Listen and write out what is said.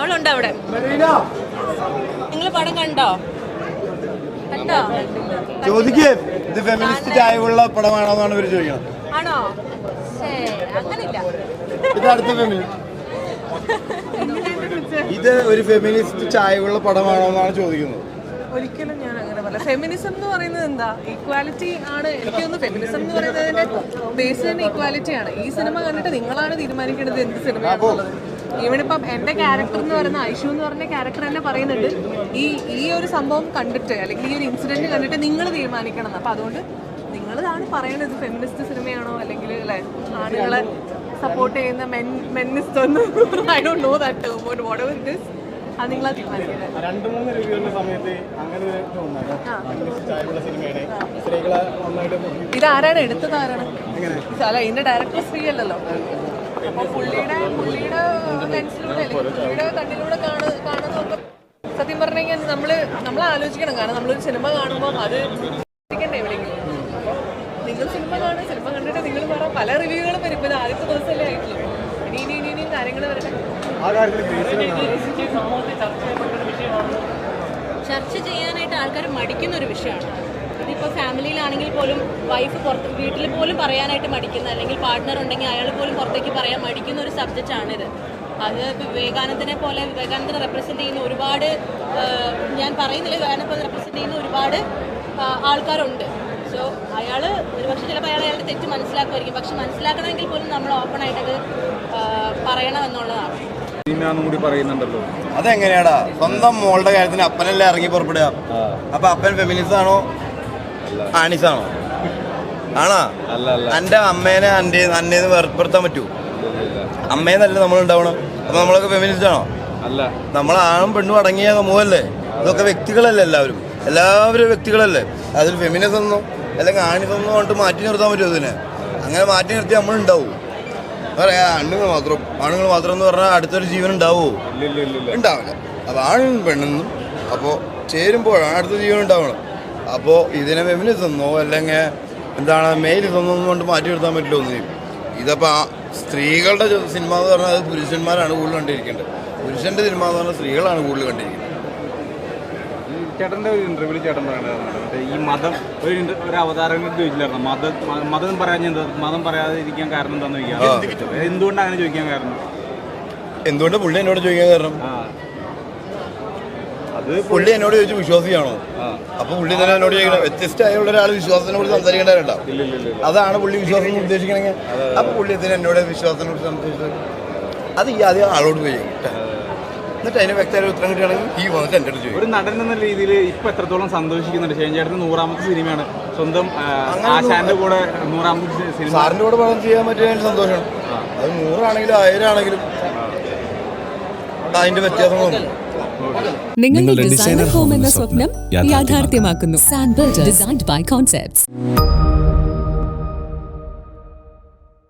അവളുണ്ട് അവിടെ. നിങ്ങൾ പടം കണ്ടോ? ചോദിക്കേ ഇത് ഫെമിനിസ്റ്റ് ചായവുള്ള പടമാണോ എന്നാണ് ഇവർ ചോദിക്കുന്നത്. ആണോ? അങ്ങനില്ല. ഇത് അടുത്ത ഇത് ഒരു ഫെമിനിസ്റ്റ് ചായവുള്ള പടമാണോ എന്നാണ് ചോദിക്കുന്നത്. ഒരിക്കലും ഞാൻ അങ്ങനെ പറയാം. ഫെമിനിസം എന്ന് പറയുന്നത് എന്താ? ഈക്വാലിറ്റി ആണ്. എനിക്ക് തോന്നുന്നു ഫെമിനിസം എന്ന് പറയുന്നതിന്റെ ബേസ് തന്നെ ഈക്വാലിറ്റി ആണ്. ഈ സിനിമ കണ്ടിട്ട് നിങ്ങളാണ് തീരുമാനിക്കേണ്ടത് എന്ത് സിനിമയാണുള്ളത്. ഈവൻ ഇപ്പം എൻ്റെ ക്യാരക്ടർ എന്ന് പറയുന്ന ഐഷു എന്ന് പറഞ്ഞ ക്യാരക്ടർ തന്നെ പറയുന്നുണ്ട് ഈ ഒരു സംഭവം കണ്ടിട്ട് അല്ലെങ്കിൽ ഈ ഒരു ഇൻസിഡന്റ് കണ്ടിട്ട് നിങ്ങൾ തീരുമാനിക്കണം. അപ്പം അതുകൊണ്ട് നിങ്ങളാണ് പറയണത് ഫെമിനിസ്റ്റ് സിനിമയാണോ അല്ലെങ്കിൽ അല്ലെ ആണുങ്ങളെ സപ്പോർട്ട് ചെയ്യുന്ന മെന്നിസ്റ്റ് ഒന്നും I don't know that what ever it is. അത് നിങ്ങളാ തീരുമാനിക്കുന്നത്. 2-3 റിവ്യൂവിന്റെ സമയത്ത് അങ്ങനെ ഇതാരാണ് എടുത്തത്? ആരാണ്? അല്ല ഇതിന്റെ ഡയറക്ടർ സ്ത്രീ അല്ലല്ലോ. അപ്പൊ പുള്ളിയുടെ ലെൻസിലൂടെ പുള്ളിയുടെ കണ്ണിലൂടെ കാണുന്നതൊക്കെ സത്യം പറഞ്ഞു കഴിഞ്ഞാൽ നമ്മൾ ആലോചിക്കണം. കാരണം നമ്മളൊരു സിനിമ കാണുമ്പോൾ അത് എവിടെയെങ്കിലും നിങ്ങൾ സിനിമ കണ്ടിട്ട് നിങ്ങൾ പറയാം. പല റിവ്യൂകളും വരും. ഇപ്പൊ ആദ്യത്തെ ദിവസമല്ലേ ആയിട്ടുള്ളൂ. ഇനിയും കാര്യങ്ങൾ വരട്ടെ. ചർച്ച ചെയ്യാനായിട്ട് ആൾക്കാർ മടിക്കുന്ന ഒരു വിഷയമാണ്. ഇതിപ്പോൾ ഫാമിലിയിലാണെങ്കിൽ പോലും വൈഫ് പുറത്ത് വീട്ടിൽ പോലും പറയാനായിട്ട് മടിക്കുന്ന, അല്ലെങ്കിൽ പാർട്ട്ണർ ഉണ്ടെങ്കിൽ അയാൾ പോലും പുറത്തേക്ക് പറയാൻ മടിക്കുന്ന ഒരു സബ്ജക്റ്റാണിത്. അത് വിവേകാനന്ദനെ റെപ്രസെൻ്റ് ചെയ്യുന്ന ഒരുപാട്, ഞാൻ പറയുന്നില്ല, വിവേകാനന്ദനെ റെപ്രസെൻ്റ് ചെയ്യുന്ന ഒരുപാട് ആൾക്കാരുണ്ട്. സോ അയാൾ ഒരുപക്ഷെ ചിലപ്പോൾ അയാളുടെ തെറ്റ് മനസ്സിലാക്കുമായിരിക്കും. പക്ഷെ മനസ്സിലാക്കണമെങ്കിൽ പോലും നമ്മൾ ഓപ്പണായിട്ടത് പറയണമെന്നുള്ളതാണ്. പറയുന്നുണ്ടല്ലോ, അതെങ്ങനെയാടാ? സ്വന്തം മോളുടെ കാര്യത്തിന് അപ്പനല്ലേ ഇറങ്ങി പുറപ്പെടുക. അപ്പൊ അപ്പൻ ഫെമിനിസ്റ്റ് ആണോ ആണിസാണോ? ആണോ? എന്റെ അമ്മേനെ അന്നേന്ന് വേർപ്പെടുത്താൻ പറ്റൂ? അമ്മേന്നല്ലേ നമ്മളുണ്ടാവണം. അപ്പൊ നമ്മളൊക്കെ ഫെമിനിസ്റ്റ് ആണോ? അല്ല. നമ്മളാണും പെണ്ണും അടങ്ങിയ സമൂഹമല്ലേ? ഇതൊക്കെ വ്യക്തികളല്ലേ? എല്ലാവരും വ്യക്തികളല്ലേ? അതിൽ ഫെമിനിസം ഒന്നും അല്ലെങ്കിൽ ആണിസം ഒന്നും കൊണ്ട് മാറ്റി നിർത്താൻ പറ്റുമോ? ഇതിനെ അങ്ങനെ മാറ്റി നിർത്തി നമ്മളുണ്ടാവും. പറയാ ആണുങ്ങൾ മാത്രം എന്ന് പറഞ്ഞാൽ അടുത്തൊരു ജീവൻ ഉണ്ടാവുമോ? ഉണ്ടാവില്ല. അപ്പോൾ ആണും പെണ്ണെന്നും അപ്പോൾ ചേരുമ്പോഴാണ് അടുത്ത ജീവൻ ഉണ്ടാവണം. അപ്പോൾ ഇതിനെ ഫെമിനിസമെന്നോ അല്ലെങ്കിൽ എന്താണ് മെയിലിസമോ കൊണ്ട് മാറ്റി നിർത്താൻ പറ്റില്ല ഒന്നിനും. ഇതപ്പോൾ സ്ത്രീകളുടെ സിനിമ എന്ന് പറഞ്ഞാൽ അത് പുരുഷന്മാരാണ് കൂടുതൽ കണ്ടിരിക്കേണ്ടത്. പുരുഷൻ്റെ സിനിമ എന്ന് പറഞ്ഞാൽ സ്ത്രീകളാണ് കൂടുതൽ കണ്ടിരിക്കുന്നത്. ചേട്ടൻ്റെ ഒരു ഇന്റർവ്യൂവിൽ ചേട്ടൻ പറയണത് ഈ മതം ഒരു അവതാരങ്ങൾ ചോദിച്ചില്ലായിരുന്നു. മതം പറയാതിരിക്കാൻ കാരണം എന്താണെന്ന് ചോദിക്കാം. എന്തുകൊണ്ടാണ് അങ്ങനെ ചോദിക്കാൻ കാരണം? എന്തുകൊണ്ട് പുള്ളി എന്നോട് ചോദിക്കാൻ കാരണം? അത് പുള്ളി എന്നോട് ചോദിച്ചു വിശ്വാസിയാണോ? അപ്പൊ പുള്ളി തന്നെ എന്നോട് ചോദിക്കണം. വ്യത്യസ്തമായുള്ള ഒരാൾ വിശ്വാസത്തിനെ കുറിച്ച് സംസാരിക്കേണ്ടവരുണ്ടോ? അതാണ് പുള്ളി വിശ്വാസം ഉദ്ദേശിക്കണമെങ്കിൽ. അപ്പൊ പുള്ളി എന്തിനാ എന്നോട് വിശ്വാസത്തിനെ കുറിച്ച് സംസാരിച്ചത്? അത് ഈ ആദ്യം ആളോട് പോയി എന്നിട്ട് അതിന് വ്യക്തമായ ഉത്തരം കിട്ടുകയാണെങ്കിൽ ഈ വന്നിട്ട് എൻ്റെ അടുത്ത് ചോദിക്കും. ഒരു നടൻ എന്ന രീതിയിൽ ഇപ്പൊ എത്രത്തോളം സന്തോഷിക്കുന്നുണ്ട്? ഷൈൻചേട്ടന് 100ാമത്തെ സിനിമയാണ്. സ്വന്തം ആശാന്റെ കൂടെ 100ാമത്തെ സിനിമ സാറിന്റെ കൂടെ പടം ചെയ്യാൻ പറ്റിയതിന് സന്തോഷമാണ്. അത് 100 ആണെങ്കിലും 1000 ആണെങ്കിലും അതിന്റെ വ്യത്യാസം തോന്നും. നിങ്ങളുടെ ഡിസൈനർ ഹോം എന്ന സ്വപ്നം യാഥാർത്ഥ്യമാക്കുന്നു. സാൻബിൾഡ് ഡിസൈൻഡ് ബൈ കോൺസെപ്റ്റ്സ്.